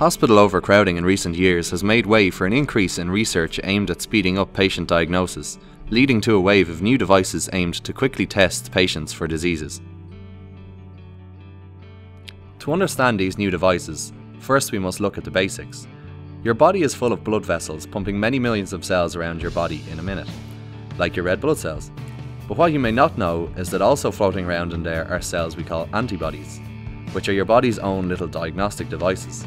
Hospital overcrowding in recent years has made way for an increase in research aimed at speeding up patient diagnosis, leading to a wave of new devices aimed to quickly test patients for diseases. To understand these new devices, first we must look at the basics. Your body is full of blood vessels pumping many millions of cells around your body in a minute, like your red blood cells. But what you may not know is that also floating around in there are cells we call antibodies, which are your body's own little diagnostic devices.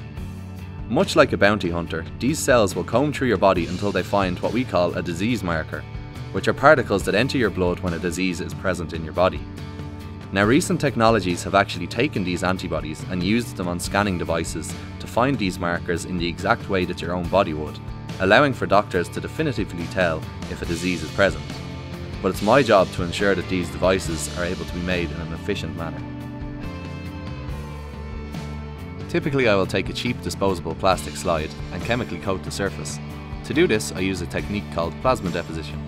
Much like a bounty hunter, these cells will comb through your body until they find what we call a disease marker, which are particles that enter your blood when a disease is present in your body. Now, recent technologies have actually taken these antibodies and used them on scanning devices to find these markers in the exact way that your own body would, allowing for doctors to definitively tell if a disease is present. But it's my job to ensure that these devices are able to be made in an efficient manner. Typically, I will take a cheap disposable plastic slide and chemically coat the surface. To do this, I use a technique called plasma deposition.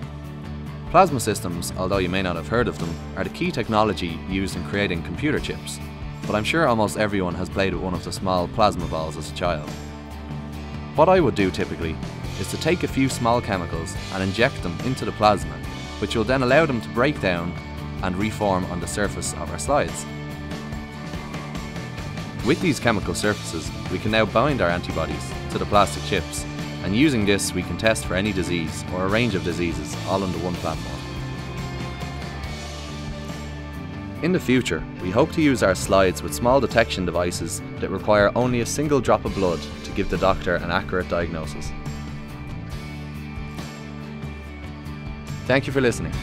Plasma systems, although you may not have heard of them, are the key technology used in creating computer chips, but I'm sure almost everyone has played with one of the small plasma balls as a child. What I would do typically is to take a few small chemicals and inject them into the plasma, which will then allow them to break down and reform on the surface of our slides. With these chemical surfaces, we can now bind our antibodies to the plastic chips, and using this we can test for any disease or a range of diseases all under one platform. In the future, we hope to use our slides with small detection devices that require only a single drop of blood to give the doctor an accurate diagnosis. Thank you for listening.